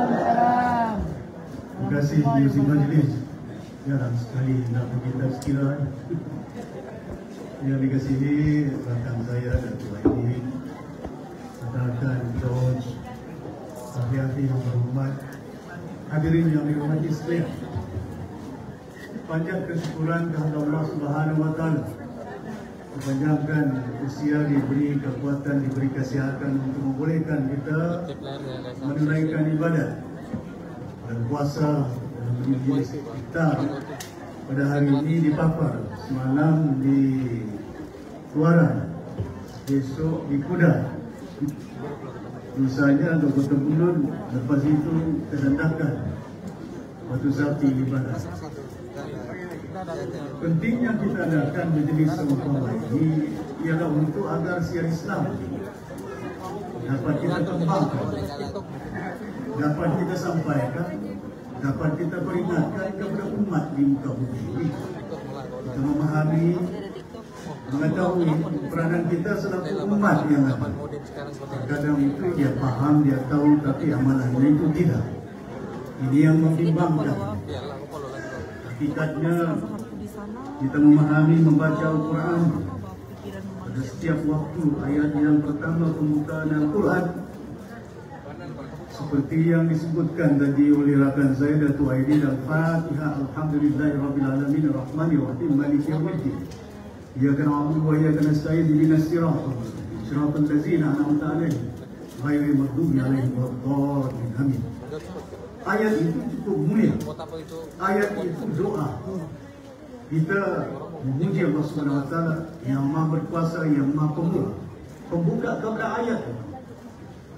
Terima kasih Yusi Majlis. Jarang sekali nak kita sekiranya. Yang dikasihi rakan saya dan tuan ini, rakan George, ahli-ahli yang berhormat, hadirin yang dirahmati sekalian. Panjang kesyukuran kepada Allah Subhanahu Wa Taala. Kepanjangkan usia, diberi kekuatan, diberi kesihatan untuk membolehkan kita menunaikan ibadat dan puasa dan berdiri kita pada hari ini di Papar, semalam di Kuaran, besok di Kuda, lusanya untuk Kota Bulun, lepas itu kehendakan Batu Sapi ibadat. Pentingnya kita adakan majlis seumpama ini ialah untuk agar siar Islam dapat kita kembangkan, dapat kita sampaikan, dapat kita peringatkan kepada umat di muka bumi ini. Kita memahami, mengetahui peranan kita selaku umat yang ada. Kadang itu dia faham, dia tahu, tapi amalannya itu tidak. Ini yang membimbangkan. Hakikatnya kita memahami, membaca Al-Quran pada setiap waktu. Ayat yang pertama pembukaan Al-Quran seperti yang disebutkan tadi oleh rakan saya Datuk Aidil, Al-Fatihah, Alhamdulillahirrahmanirrahim, Rahmanirrahim, Maliki Yawmiddin, Iyyaka na'budu wa iyyaka nasta'in, ihdinas siratal ladzina an'amta 'alaihim ghairil maghdubi 'alaihim waladdallin. Amin. Ayat itu cukup mulia. Ayat itu doa. Kita memuji Allah Subhanahu Wa Taala yang Maha Berkuasa, yang Maha Pemurah. Pembuka kepada ayat.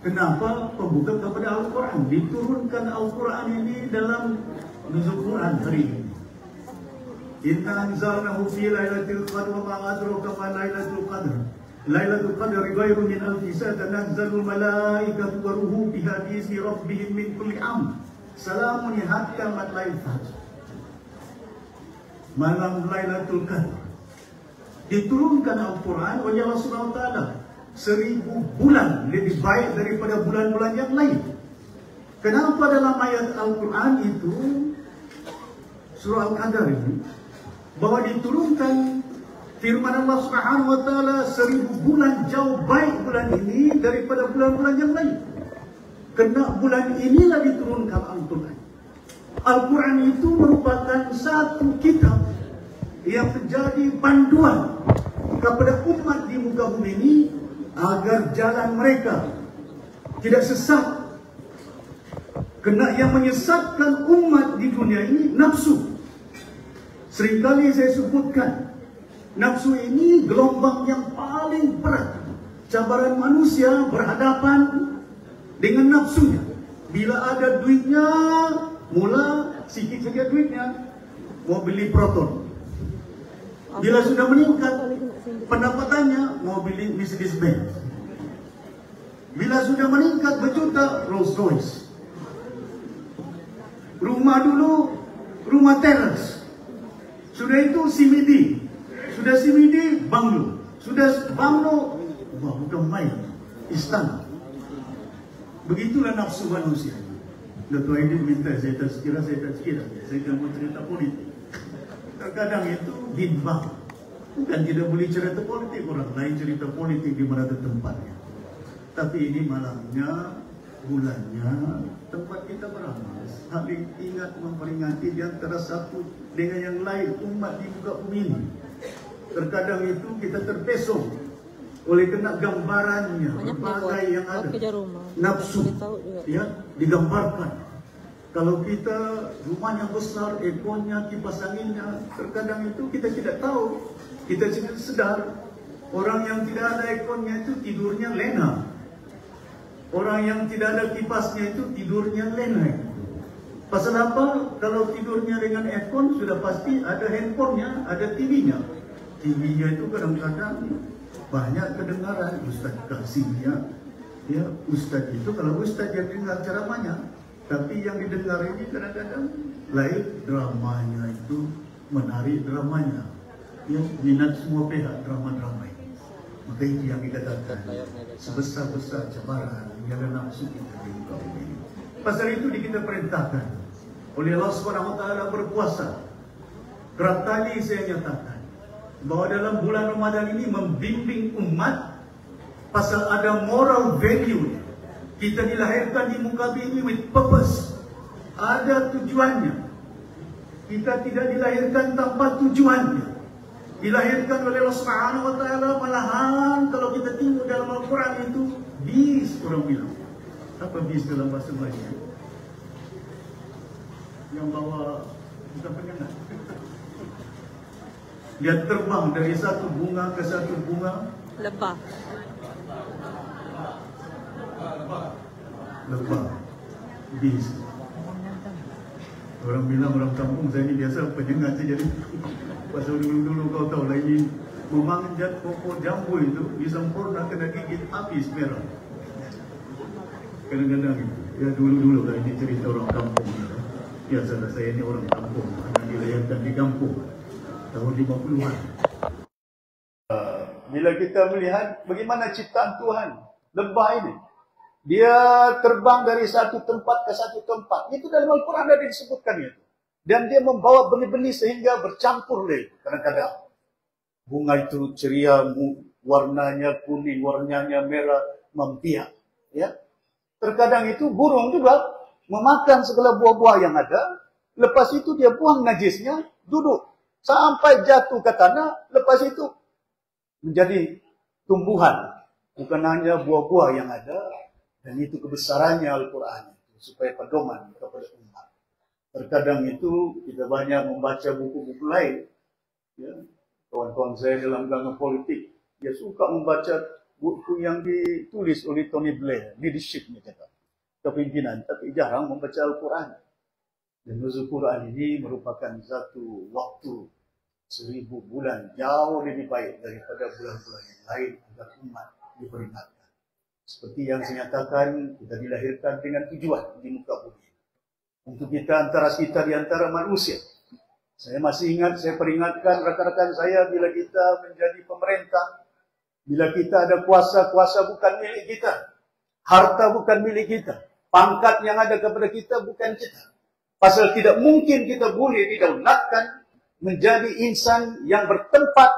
Kenapa pembuka kepada Al-Quran? Diturunkan Al-Quran ini dalam nuzul Quran hari ini. Inna anzalnahu fi lailatul qadr wa ma adraka ma lailatul qadr. Lailatul qadri khairun min alfi shahr, tanazzalul malaikatu wa ruhu fiha bi izni rabbihim min kulli amr. Salamun hatta matla'il fajr. Malam Lailatul Qadar diturunkan Al-Quran oleh Allah Subhanahu Wa Taala 1000 bulan lebih baik daripada bulan-bulan yang lain. Kenapa dalam ayat Al-Quran itu surah Al-Qadar ini bahwa diturunkan firman Allah Subhanahu Wa Taala 1000 bulan jauh baik bulan ini daripada bulan-bulan yang lain? Kerana bulan inilah diturunkan Al-Quran. Al-Quran itu merupakan satu kitab yang menjadi panduan kepada umat di muka bumi ini agar jalan mereka tidak sesat. Kerana yang menyesatkan umat di dunia ini nafsu. Seringkali saya sebutkan, nafsu ini gelombang yang paling berat. Cabaran manusia berhadapan dengan nafsunya. Bila ada duitnya, mula sikit saja duitnya, mau beli Proton. Bila sudah meningkat pendapatannya, mau beli Mercedes-Benz. Bila sudah meningkat berjuta, Rolls-Royce. Rumah dulu, rumah teras. Sudah itu CBD. Sudah CBD, banglo. Sudah banglo, wah bukan main, istana. Begitulah nafsu manusia. Datuk Aidil minta saya tak sekira, saya akan buat cerita politik. Terkadang itu bimbang. Bukan tidak boleh cerita politik, orang lain cerita politik di mana tempatnya. Tapi ini malamnya, bulannya, tempat kita beramal. Saling ingat memperingati di antara satu dengan yang lain umat di muka bumi ini. Terkadang itu kita terpesong oleh kena gambarannya, berbagai yang ada. Nafsu ya digambarkan. Kalau kita rumahnya besar, ekonnya, kipas anginnya, terkadang itu kita tidak tahu, kita tidak sedar. Orang yang tidak ada ekonnya itu tidurnya lena. Orang yang tidak ada kipasnya itu tidurnya lena. Pasal apa? Kalau tidurnya dengan ekon sudah pasti ada handphonenya, ada TV-nya. TV-nya itu kadang-kadang banyak kedengaran. Ustaz kasihnya, ya Ustaz itu kalau Ustaz yang dengar ceramahnya, tapi yang didengar ini kadang-kadang lain dramanya itu menarik dramanya. Ya, minat semua pihak drama-drama ini. Maka itu yang dikatakan sebesar-besar cabaran ialah nafsu kita di muka bumi ini. Pasal itu kita perintahkan oleh Allah SWT berpuasa. Kerap kali saya nyatakan bahawa dalam bulan Ramadan ini membimbing umat pasal ada moral value. Kita dilahirkan di muka bumi with purpose. Ada tujuannya. Kita tidak dilahirkan tanpa tujuannya. Dilahirkan oleh Allah Subhanahu wa taala, malahan kalau kita tengok dalam Al-Quran itu bis, orang bilang. Apa bis dalam bahasa Melayu? Yang bawa bukan penyengat. Dia terbang dari satu bunga ke satu bunga. Lebah. Lebah. Bis. Orang bilang orang kampung saya ni biasa penyengat saja ni. Pasal dulu-dulu kau tahu lah ini memanjat pokok jambu itu disempurna kena gigit habis merah. Kadang-kadang ya dulu-dulu lah ini cerita orang kampung. Biasalah saya ni orang kampung, anak dilahirkan di kampung tahun 50-an. Bila kita melihat bagaimana ciptaan Tuhan, lebah ini, dia terbang dari satu tempat ke satu tempat. Itu dalam Al-Quran ada disebutkan itu. Dan dia membawa benih-benih sehingga bercampur lagi. Kadang-kadang bunga itu ceria, warnanya kuning, warnanya merah, membiak. Ya. Terkadang itu burung juga memakan segala buah-buah yang ada. Lepas itu dia buang najisnya, duduk. Sampai jatuh ke tanah, lepas itu menjadi tumbuhan. Bukan hanya buah-buah yang ada. Dan itu kebesarannya Al-Quran. Supaya pedoman kepada umat. Terkadang itu kita banyak membaca buku-buku lain. Ya. Kawan-kawan saya dalam gangga politik, dia suka membaca buku yang ditulis oleh Tony Blair, leadership ni kata, kepimpinan, tapi jarang membaca Al-Quran. Dan nuzul Quran ini merupakan satu waktu 1000 bulan jauh lebih baik daripada bulan-bulan yang lain agar umat diperingatkan. Seperti yang saya nyatakan, kita dilahirkan dengan tujuan di muka bumi. Untuk kita di antara manusia. Saya masih ingat, saya peringatkan rakan-rakan saya bila kita menjadi pemerintah, bila kita ada kuasa bukan milik kita. Harta bukan milik kita. Pangkat yang ada kepada kita bukan kita. Pasal tidak mungkin kita boleh didaulatkan menjadi insan yang bertempat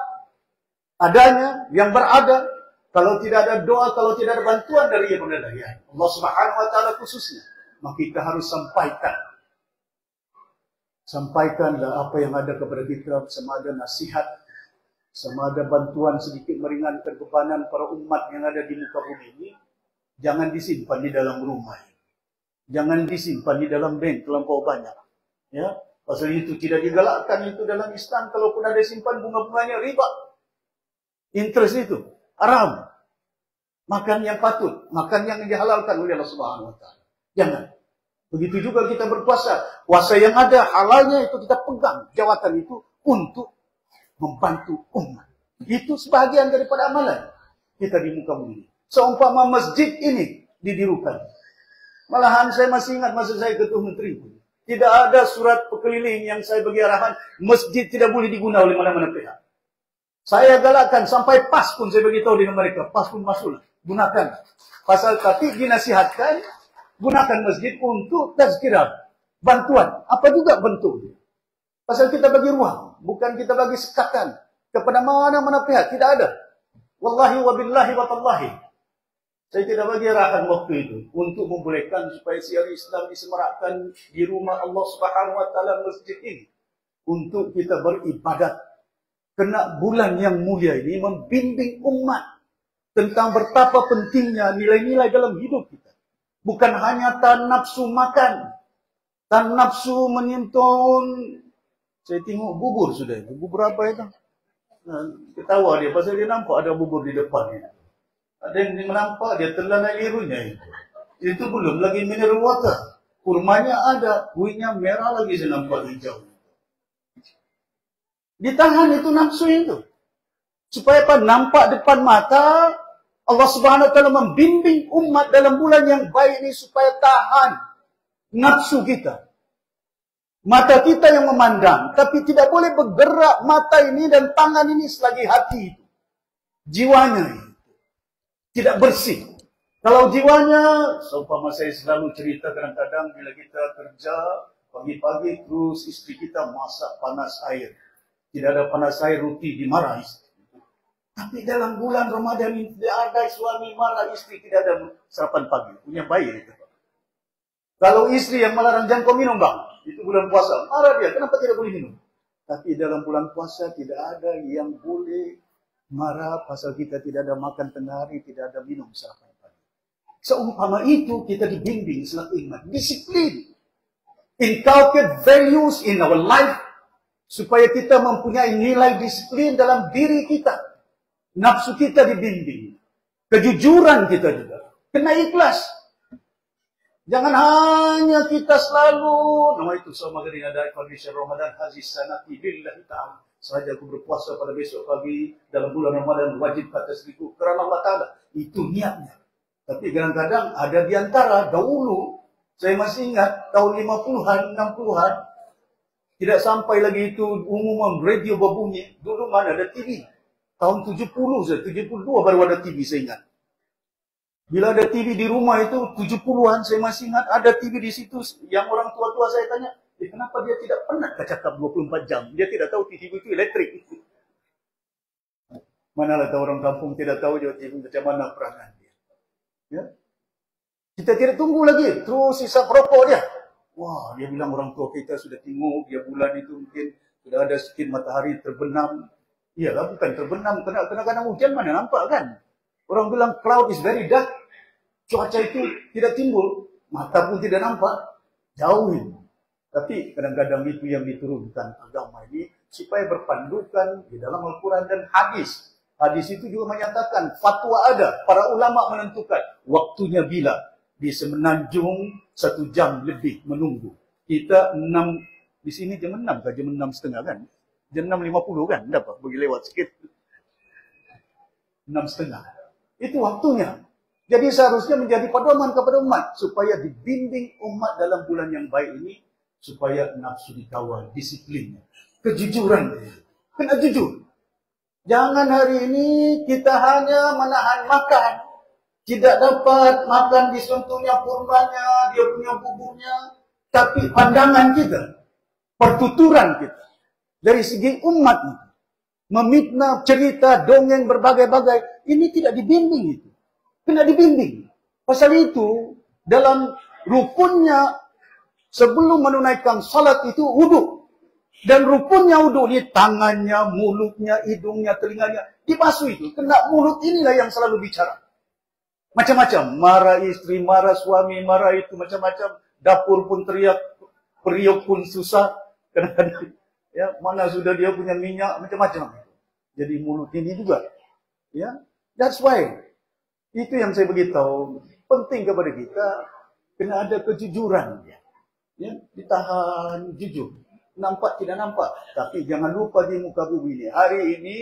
adanya, yang berada, kalau tidak ada doa, kalau tidak ada bantuan dari Yang Maha Daya, Allah Subhanahu wa taala khususnya. Maka kita harus sampaikanlah apa yang ada kepada kita, sama ada nasihat, sama ada bantuan sedikit meringankan bebanan para umat yang ada di muka bumi ini. Jangan disimpan di dalam rumah, jangan disimpan di dalam bank terlampau banyak. Ya, pasal itu tidak digalakkan itu dalam Islam. Kalaupun ada simpan bunga-bunganya riba, interest itu haram. Makan yang patut, makan yang dihalalkan oleh Allah Subhanahu wa taala. Jangan. Begitu juga kita berpuasa. Puasa yang ada halalnya itu kita pegang jawatan itu untuk membantu umat. Itu sebahagian daripada amalan kita di muka bumi. Seumpama masjid ini didirikan. Malahan saya masih ingat masa saya ketua menteri pun. Tidak ada surat pekeliling yang saya bagi arahan masjid tidak boleh digunakan oleh mana-mana pihak. Saya galakkan sampai PAS pun saya beritahu dengan mereka. PAS pun masuklah. Gunakan. Pasal tapi dinasihatkan gunakan masjid untuk tazkirah, bantuan. Apa juga bentuk. Pasal kita bagi ruang, bukan kita bagi sekatan kepada mana-mana pihak. Tidak ada. Wallahi wa billahi wa tallahi. Saya tidak bagi arahan waktu itu untuk membolehkan supaya siar Islam disemarakkan di rumah Allah Subhanahu wa taala masjid ini untuk kita beribadat. Kena bulan yang mulia ini membimbing umat tentang betapa pentingnya nilai-nilai dalam hidup kita. Bukan hanya tan nafsu makan, tan nafsu menyentuh. Saya tengok bubur sudah. Bubur apa itu? Ketawa dia pasal dia nampak ada bubur di depannya. Ada yang nampak dia telan air birunya itu. Itu belum lagi mineral water. Kurmanya ada, kuihnya merah lagi saya nampak hijau. Ditahan itu nafsu itu. Supaya apa? Nampak depan mata. Allah Subhanahu wa taala membimbing umat dalam bulan yang baik ini supaya tahan nafsu kita. Mata kita yang memandang, tapi tidak boleh bergerak mata ini dan tangan ini selagi hati itu. Jiwanya itu tidak bersih. Kalau jiwanya, seumpama saya selalu cerita kadang-kadang bila kita kerja, pagi-pagi terus isteri kita masak panas air. Tidak ada panas air, roti dimarah isteri. Tapi dalam bulan Ramadan ini tidak ada suami marah isteri, tidak ada sarapan pagi. Punya bayi itu. Kalau isteri yang melarang jangan kau minum bang, itu bulan puasa, marah dia, kenapa tidak boleh minum? Tapi dalam bulan puasa tidak ada yang boleh marah pasal kita tidak ada makan tengah hari, tidak ada minum sarapan pagi. Seumpama itu kita dibimbing selaku iman, disiplin, inculcate values in our life, supaya kita mempunyai nilai disiplin dalam diri kita. Nafsu kita dibimbing, kejujuran kita juga, kena ikhlas. Jangan hanya kita selalu, nama itu sama dengan ada kondisi Ramadan Haji Sanati Billahi Ta'ala. Sahaja aku berpuasa pada besok pagi dalam bulan Ramadan wajib kata seribu kerana Allah Ta'ala. Itu niatnya. Tapi kadang-kadang ada di antara dahulu, saya masih ingat tahun 50-an, 60-an, tidak sampai lagi itu umuman radio berbunyi. Dulu mana ada TV? Tahun 70 saja, 72 baru ada TV saya ingat. Bila ada TV di rumah itu 70-an saya masih ingat ada TV di situ. Yang orang tua-tua saya tanya, kenapa dia tidak pernah cakap 24 jam? Dia tidak tahu TV itu elektrik. Manalah tahu orang kampung tidak tahu juga TV macam mana peranan dia. Ya? Kita tidak tunggu lagi, terus sisa rokok dia. Wah, dia bilang orang tua kita sudah tengok, dia bulan itu mungkin sudah ada sedikit matahari terbenam. Iyalah, bukan terbenam, kadang-kadang hujan mana nampak kan? Orang bilang cloud is very dark, cuaca itu tidak timbul, mata pun tidak nampak, jauhin. Tapi kadang-kadang itu yang diturunkan agama ini, supaya berpandukan di dalam Al-Quran dan hadis. Hadis itu juga menyatakan, fatwa ada, para ulama menentukan, waktunya bila, di Semenanjung 1 jam lebih menunggu. Kita 6, di sini jam 6 kan, jam 6.30 kan? Jam 6.50 kan, dapat pergi lewat sikit. 6.30. Itu waktunya. Jadi seharusnya menjadi pedoman kepada umat, supaya dibimbing umat dalam bulan yang baik ini, supaya nafsu dikawal, disiplinnya, kejujuran. Kena jujur. Jangan hari ini kita hanya menahan makan. Tidak dapat makan disentuhnya kurmanya, dia punya buburnya. Tapi pandangan kita, pertuturan kita, dari segi umat itu, memitnah, cerita, dongeng, berbagai-bagai, ini tidak dibimbing itu. Kena dibimbing. Pasal itu, dalam rukunnya, sebelum menunaikan salat itu, wudhu. Dan rukunnya wudhu ini, tangannya, mulutnya, hidungnya, telinganya, dibasuh itu. Kena mulut inilah yang selalu bicara. Macam-macam. Marah istri, marah suami, marah itu, macam-macam. Dapur pun teriak, periuk pun susah. Kadang-kadang, ya, mana sudah dia punya minyak, macam-macam. Jadi mulut ini juga. Ya, that's why. Itu yang saya beritahu. Penting kepada kita, kena ada kejujuran. Ya, ditahan, jujur. Nampak tidak nampak. Tapi jangan lupa di muka bumi ini. Hari ini,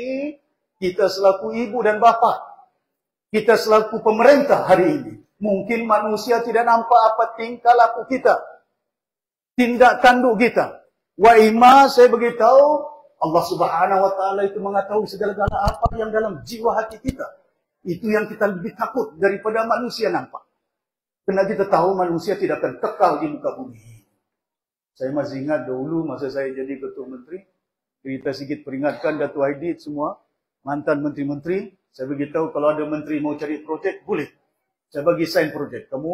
kita selaku ibu dan bapa. Kita selaku pemerintah hari ini. Mungkin manusia tidak nampak apa tingkah laku kita. Tindak tanduk kita. Wa ima saya beritahu, Allah Subhanahu wa Ta'ala itu mengetahui segala-gala apa yang dalam jiwa hati kita. Itu yang kita lebih takut daripada manusia nampak. Karena kita tahu manusia tidak akan kekal di muka bumi. Saya masih ingat dahulu masa saya jadi ketua menteri, kita sedikit peringatkan Datuk Aidit semua, mantan menteri-menteri, saya beritahu kalau ada menteri mau cari projek, boleh. Saya bagi sign projek. Kamu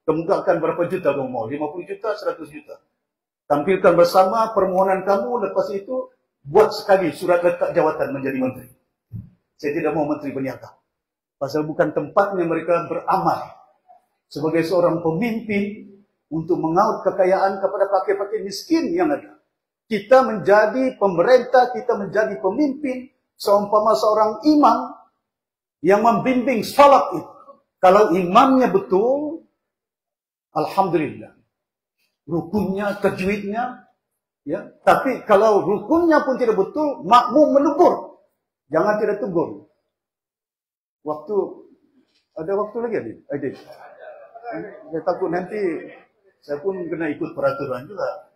kemukakan berapa juta kamu mau? 50 juta, 100 juta. Tampilkan bersama permohonan kamu, lepas itu buat sekali surat letak jawatan menjadi menteri. Saya tidak mau menteri berniaga. Pasal bukan tempatnya mereka beramal. Sebagai seorang pemimpin, untuk mengaut kekayaan kepada fakir-fakir miskin yang ada. Kita menjadi pemerintah, kita menjadi pemimpin, seumpama seorang imam yang membimbing salat itu. Kalau imamnya betul, alhamdulillah. Rukunnya, tajwidnya, ya. Tapi kalau rukunnya pun tidak betul, makmum menegur. Jangan tidak tegur. Ada waktu lagi Adik? Saya takut nanti saya pun kena ikut peraturan juga.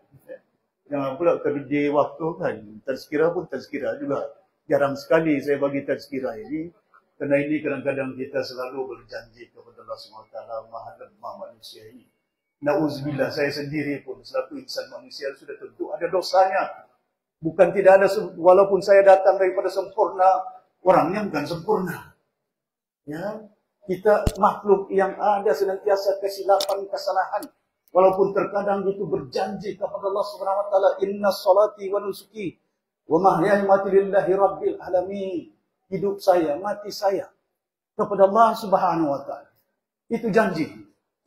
Jangan pula kerja waktu kan. Tazkirah pun tazkirah juga. Jarang sekali saya bagi tazkirah ini. Karena ini kadang-kadang kita selalu berjanji kepada Allah SWT, Maha lemah manusia ini. Na'udzubillah, saya sendiri pun selaku insan manusia sudah tentu ada dosanya. Bukan tidak ada, walaupun saya datang daripada sempurna, orangnya bukan sempurna. Ya, kita makhluk yang ada senantiasa kesilapan, kesalahan. Walaupun terkadang itu berjanji kepada Allah Subhanahu wa taala, inna salati wa nusuki wa mahyaya wa mamati lillahi rabbil alamin. Hidup saya, mati saya kepada Allah Subhanahu wa taala. Itu janji.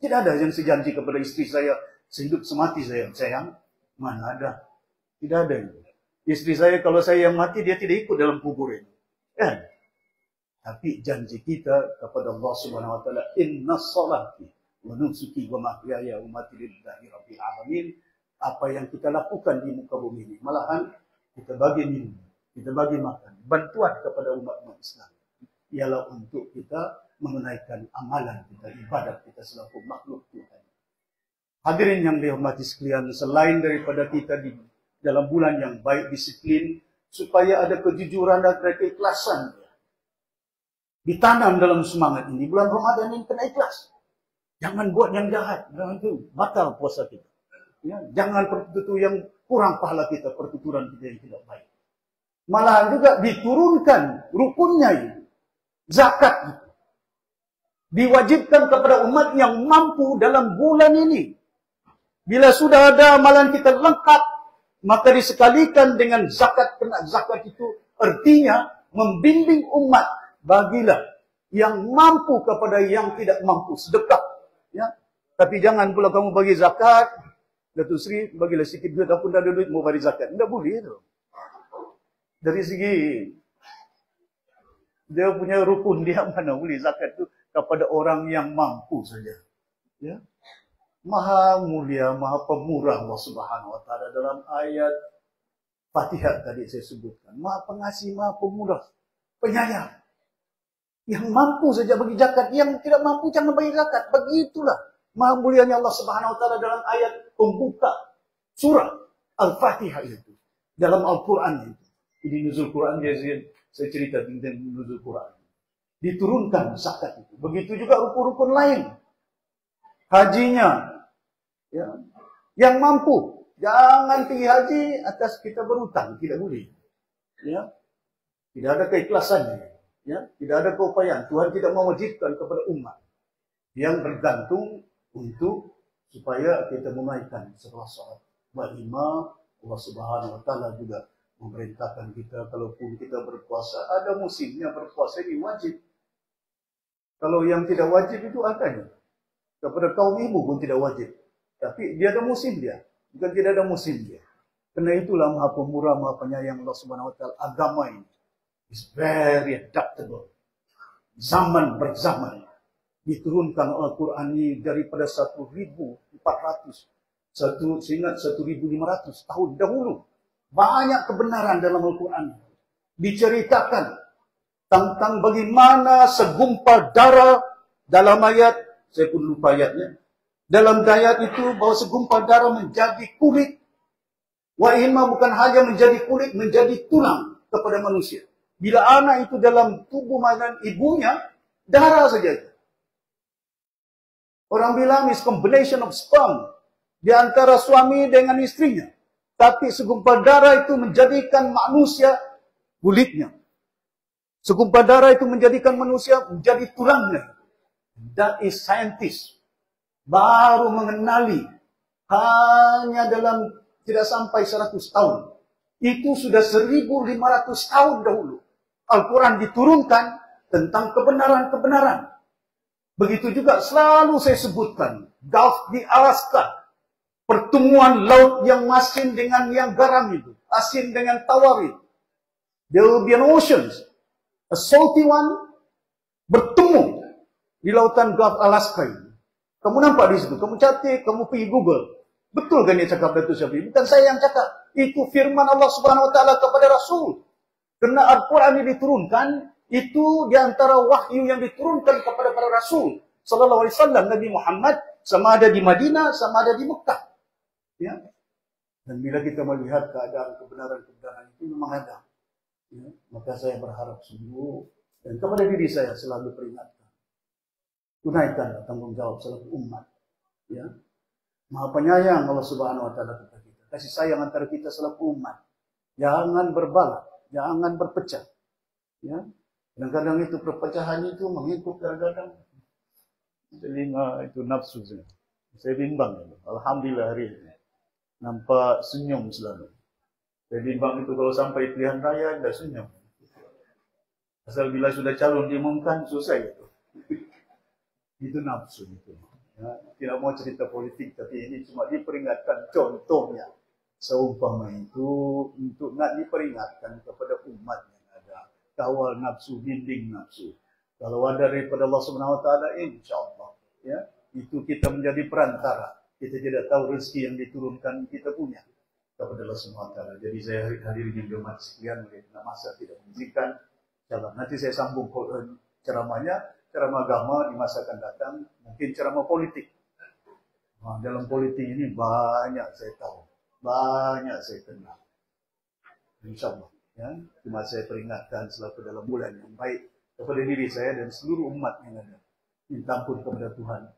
Tidak ada yang sejanji kepada istri saya, sehidup semati saya. Sayang, mana ada? Tidak ada itu. Istri saya kalau saya yang mati, dia tidak ikut dalam kubur ini. Kan? Tapi janji kita kepada Allah Subhanahu wa taala, inna salati wa nusuki wa mahyaya wa mamati lillahi rabbil alamin. Apa yang kita lakukan di muka bumi ini, malahan kita bagi minum, kita bagi makan, bantuan kepada umat Islam ialah untuk kita menunaikan amalan kita, ibadat kita selaku makhluk Tuhan. Hadirin yang dihormati sekalian, selain daripada kita di dalam bulan yang baik disiplin, supaya ada kejujuran dan keikhlasan ditanam dalam semangat ini. Bulan Ramadan ini kena ikhlas. Jangan buat yang jahat, jangan itu batal puasa kita. Ya, jangan pertutur yang kurang pahala kita, pertuturan kita yang tidak baik. Malahan juga diturunkan rukunnya ini. Zakat itu diwajibkan kepada umat yang mampu dalam bulan ini. Bila sudah ada amalan kita lengkap, maka disekalikan dengan zakat. Kena zakat itu artinya membimbing umat. Bagilah yang mampu kepada yang tidak mampu, sedekah. Ya. Tapi jangan pula kamu bagi zakat, Datuk Sri bagilah sikit duit, aku dah ada duit mau bagi zakat. Tidak boleh itu. Dari segi dia punya rukun, dia mana boleh zakat itu kepada orang yang mampu saja. Ya. Maha mulia, maha pemurah Allah Subhanahu wa taala dalam ayat Fatihah tadi saya sebutkan. Maha pengasih, maha pemurah, penyayang. Yang mampu saja bagi zakat, yang tidak mampu jangan bagi zakat. Begitulah maha mulianya Allah Subhanahu wa taala dalam ayat pembuka surah Al-Fatihah itu. Dalam Al-Quran itu. Ini nuzul Quran, saya cerita tentang nuzul Quran. Diturunkan zakat itu. Begitu juga rukun-rukun lain. Hajinya, ya, yang mampu. Jangan pergi haji atas kita berhutang. Tidak boleh. Ya. Tidak ada keikhlasannya. Ya. Tidak ada keupayaan. Tuhan tidak mewajibkan kepada umat yang bergantung untuk supaya kita menunaikan setelah sholat. Wa'imah Allah Subhanahu wa taala juga memerintahkan kita, kalaupun kita berpuasa, ada musimnya berpuasa ini wajib. Kalau yang tidak wajib itu adanya. Kepada kaum ibu pun tidak wajib. Tapi dia ada musim dia. Bukan tidak ada musim dia. Karena itulah maha pemurah, maha penyayang Allah Subhanahu wa taala. Agama ini is very adaptable. Zaman berzaman. Diturunkan Al-Quran ini daripada 1400. Seingat 1500 tahun dahulu. Banyak kebenaran dalam Al-Quran. Diceritakan tentang bagaimana segumpal darah dalam ayat, saya pun lupa ayatnya. Dalam ayat itu bahwa segumpal darah menjadi kulit. Wa imma bukan hanya menjadi kulit, menjadi tulang kepada manusia. Bila anak itu dalam tubuh makan ibunya, darah saja. Orang bilang is combination of sperm di antara suami dengan istrinya. Tapi segumpal darah itu menjadikan manusia kulitnya. Segumpal darah itu menjadikan manusia menjadi tulangnya. That is scientist. Baru mengenali hanya dalam tidak sampai 100 tahun. Itu sudah 1500 tahun dahulu. Al-Quran diturunkan tentang kebenaran-kebenaran. Begitu juga selalu saya sebutkan. Gulf di Alaska. Pertemuan laut yang masin dengan yang garam itu. Asin dengan tawar itu. There will be an ocean. A salty one. Bertemu di lautan Gulf Alaska ini. Kamu nampak di situ. Kamu catat, kamu pergi Google. Betul kan dia cakap Datuk Syafi'i? Bukan saya yang cakap. Itu firman Allah Subhanahu wa taala kepada Rasul. Karena Al-Quran ini diturunkan, itu di antara wahyu yang diturunkan kepada para Rasul sallallahu alaihi wasallam, Nabi Muhammad, sama ada di Madinah, sama ada di Mekah. Ya. Dan bila kita melihat keadaan kebenaran-kebenaran itu memang ada. Ya. Maka saya berharap sungguh Dan kepada diri saya selalu peringatkan, tunaikan tanggungjawab selaku umat. Ya, Maha penyayang Allah Subhanahu Wa Taala kepada kita. Kasih sayang antara kita selaku umat. Jangan berbalah, jangan berpecah. Ya, kadang-kadang itu perpecahan itu mengikut kadang-kadang telinga itu nafsu saya. Saya bimbang. Alhamdulillah hari ini nampak senyum selalu. Saya bimbang itu kalau sampai pilihan raya dah senyum. Asal bila sudah calon diumumkan selesai itu. Itu nafsu itu. Ya, tidak mau cerita politik, tapi ini cuma diperingatkan contohnya. Seumpama itu untuk nak diperingatkan kepada umat yang ada. Kawal nafsu, bimbing nafsu. Kalau ada daripada Allah Subhanahu Wa Taala, insyaAllah. Ya, itu kita menjadi perantara. Kita tidak tahu rezeki yang diturunkan kita punya kepada Allah Subhanahu Wa Taala. Jadi saya hadirin yang berhormat sekalian, karena masa tidak mengizinkan. Nanti saya sambung ceramahnya, ceramah agama di masa akan datang, mungkin ceramah politik. Nah, dalam politik ini banyak saya tahu, banyak saya kenal. InsyaAllah. Ya, cuma saya peringatkan selaku dalam bulan yang baik kepada diri saya dan seluruh umat yang ada. Minta ampun kepada Tuhan.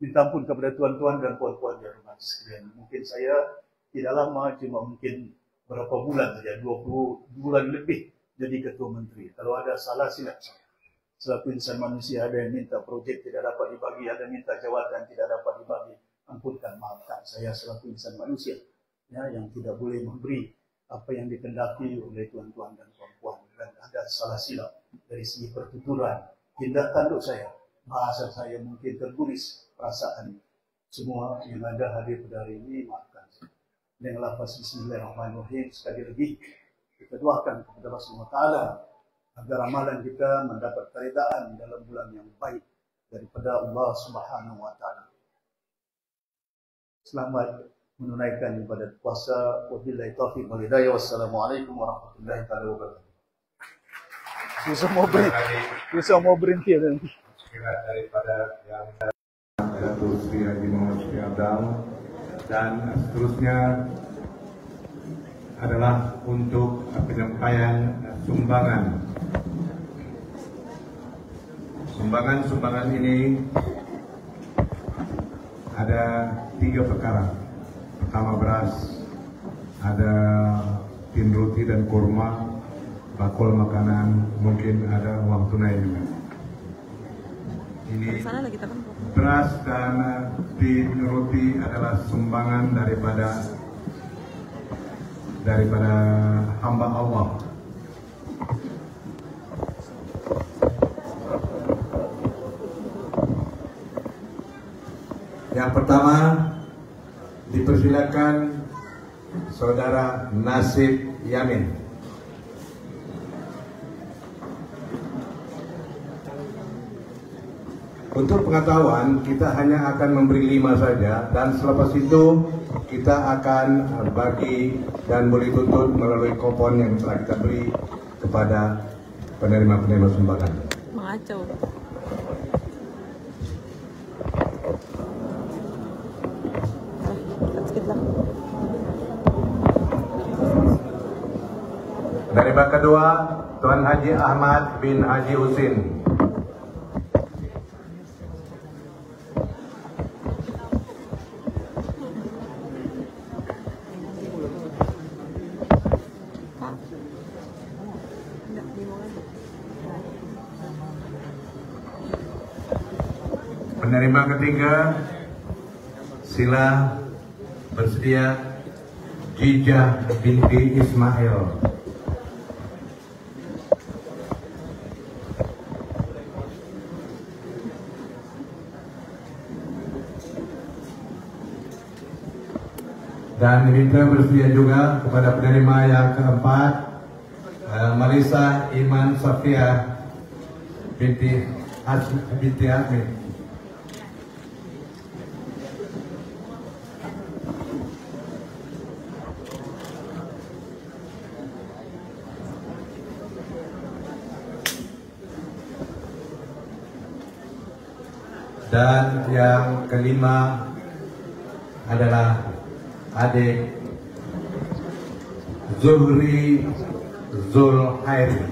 Minta ampun kepada tuan-tuan dan puan-puan yang hormat sekalian. Mungkin saya tidak lama, cuma mungkin berapa bulan saja, 20 bulan lebih jadi ketua menteri. Kalau ada salah silap saya. Selaku insan manusia, ada yang minta projek tidak dapat dibagi, ada yang minta jawatan tidak dapat dibagi. Ampunkan, maafkan saya selaku insan manusia, ya, yang tidak boleh memberi apa yang dikendaki oleh tuan-tuan dan puan-puan. Dan ada salah silap dari segi pertuturan, tindak tanduk saya, bahasa saya mungkin tertulis, perasaan semua yang ada hadir pada hari ini, maafkan saya. Dengan lafaz Bismillahirrahmanirrahim, sekali lagi kita doakan kepada Allah SWT agar amalan kita mendapat keridaan dalam bulan yang baik daripada Allah Subhanahu Wa Taala. Selamat menunaikan ibadat puasa. Wabillahi taufiq wal hidayah. Wassalamualaikum warahmatullahi wabarakatuh. Susah mau berhenti nanti. Daripada yang Datuk Sri Haji Muhammad Sri Abdal, dan seterusnya adalah untuk penyampaian sumbangan. Sumbangan ini ada 3 perkara. Pertama beras, ada tin roti dan kurma, bakul makanan, mungkin ada uang tunai juga. Ini beras dan tin roti adalah sumbangan daripada hamba Allah. Yang pertama, dipersilakan Saudara Nasib Yamin. Untuk pengetahuan, kita hanya akan memberi 5 saja, dan selepas itu kita akan bagi dan boleh tutup melalui kupon yang telah kita beri kepada penerima-penerima sumbangan. Mengacau. Penerima kedua, Tuan Haji Ahmad bin Haji Husin. Penerima ketiga, sila bersedia Jijah binti Ismail. Dan kita bersedia juga kepada penerima yang keempat, Marisa Iman Safia binti Asmi. Dan yang kelima adalah adik Zuhri Zulhairi.